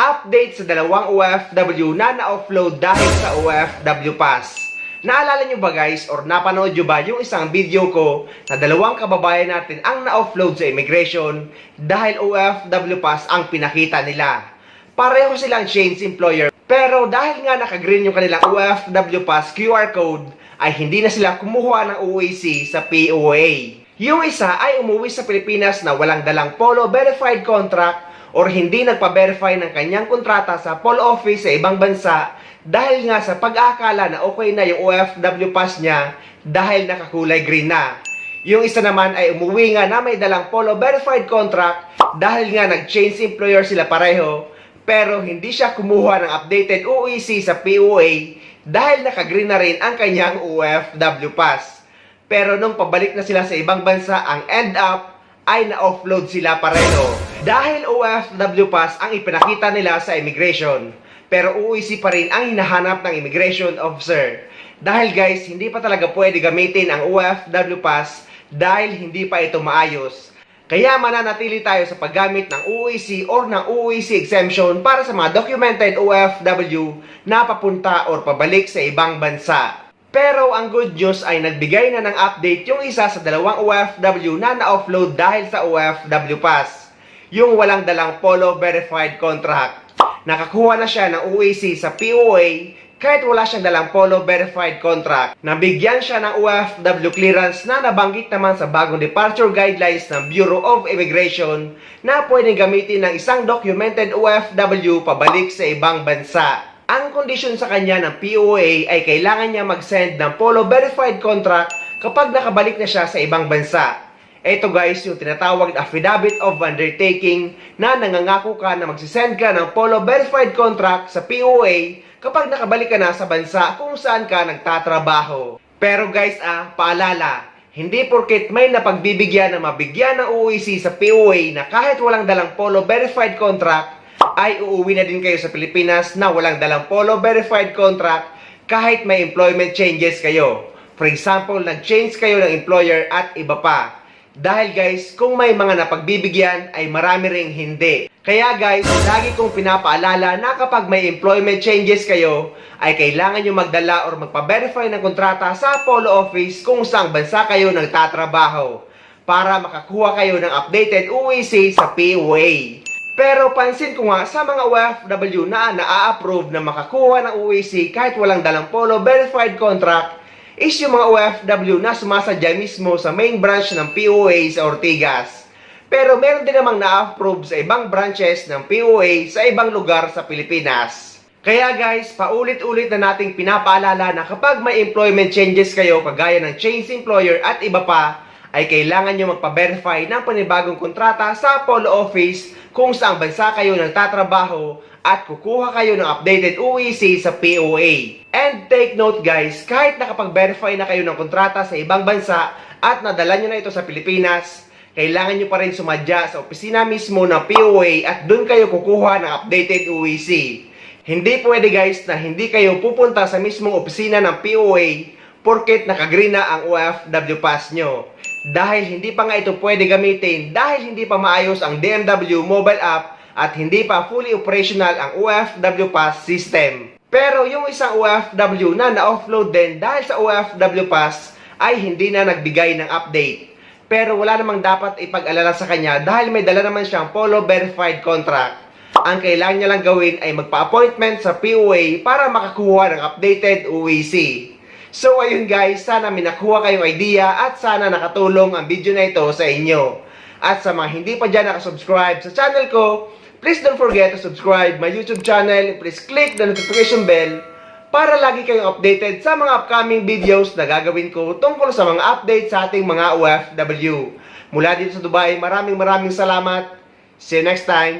Update sa dalawang OFW na na-offload dahil sa OFW Pass. Naalala nyo ba guys or napanood nyo ba yung isang video ko na dalawang kababayan natin ang na-offload sa immigration dahil OFW Pass ang pinakita nila? Pareho silang change employer pero dahil nga nakagreen yung kanilang OFW Pass QR code ay hindi na sila kumuha ng OAC sa POA. Yung isa ay umuwi sa Pilipinas na walang dalang Polo verified contract or hindi nagpa-verify ng kanyang kontrata sa Polo Office sa ibang bansa dahil nga sa pag-aakala na okay na yung OFW pass niya dahil nakakulay green na. Yung isa naman ay umuwi nga na may dalang Polo verified contract dahil nga nag-change employer sila pareho pero hindi siya kumuha ng updated OEC sa POA dahil nakagreen na rin ang kanyang OFW pass. Pero nung pabalik na sila sa ibang bansa, ang end up ay na-offload sila pareho. Dahil OFW pass ang ipinakita nila sa immigration, pero OEC pa rin ang hinahanap ng immigration officer. Dahil guys, hindi pa talaga pwede gamitin ang OFW pass dahil hindi pa ito maayos. Kaya mananatili tayo sa paggamit ng OEC or ng OEC exemption para sa mga documented OFW na papunta or pabalik sa ibang bansa. Pero ang good news ay nagbigay na ng update yung isa sa dalawang OFW na na-offload dahil sa OFW pass. Yung walang dalang Polo verified contract. Nakakuha na siya ng OAC sa POA kahit wala siyang dalang Polo verified contract. Nabigyan siya ng OFW clearance na nabanggit naman sa bagong departure guidelines ng Bureau of Immigration na pwedeng gamitin ng isang documented OFW pabalik sa ibang bansa. Ang kondisyon sa kanya ng POA ay kailangan niya mag-send ng Polo verified contract kapag nakabalik na siya sa ibang bansa. Ito guys, yung tinatawag na affidavit of undertaking na nangangako ka na magsisend ka ng Polo verified contract sa POA kapag nakabalik ka na sa bansa kung saan ka nagtatrabaho. Pero guys paalala, hindi porket may napagbibigyan na mabigyan ng OEC sa POA na kahit walang dalang Polo verified contract ay uuwi na din kayo sa Pilipinas na walang dalang Polo verified contract kahit may employment changes kayo. For example, nag-change kayo ng employer at iba pa. Dahil guys, kung may mga napagbibigyan ay marami ring hindi. Kaya guys, lagi kong pinapaalala na kapag may employment changes kayo ay kailangan nyo magdala or magpa-verify ng kontrata sa Polo Office kung saang bansa kayo nagtatrabaho para makakuha kayo ng updated OEC sa POA. Pero pansin ko nga sa mga OFW na na-approve na makakuha ng OEC kahit walang dalang Polo verified contract is yung mga OFW na sumasadya mismo sa main branch ng POA sa Ortigas. Pero meron din namang na-approve sa ibang branches ng POA sa ibang lugar sa Pilipinas. Kaya guys, paulit-ulit na nating pinapaalala na kapag may employment changes kayo kagaya ng change employer at iba pa, ay kailangan nyo magpa-verify ng panibagong kontrata sa Polo Office kung saang bansa kayo nagtatrabaho at kukuha kayo ng updated OEC sa POA. And take note guys, kahit nakapag-verify na kayo ng kontrata sa ibang bansa at nadala nyo na ito sa Pilipinas, kailangan nyo pa rin sumadya sa opisina mismo ng POA at dun kayo kukuha ng updated OEC. Hindi pwede guys na hindi kayo pupunta sa mismong opisina ng POA porket nakagreen na ang OFW pass nyo. Dahil hindi pa nga ito pwede gamitin dahil hindi pa maayos ang DMW mobile app at hindi pa fully operational ang OFW pass system. Pero yung isang OFW na na-offload din dahil sa OFW pass ay hindi na nagbigay ng update. Pero wala namang dapat ipag-alala sa kanya dahil may dala naman siyang Polo verified contract. Ang kailangan niya lang gawin ay magpa-appointment sa POA para makakuha ng updated OEC. So ayun guys, sana may nakuha kayong idea at sana nakatulong ang video na ito sa inyo. At sa mga hindi pa dyan nakasubscribe sa channel ko, please don't forget to subscribe my YouTube channel. Please click the notification bell para lagi kayong updated sa mga upcoming videos na gagawin ko tungkol sa mga updates sa ating mga OFW. Mula dito sa Dubai, maraming salamat. See you next time.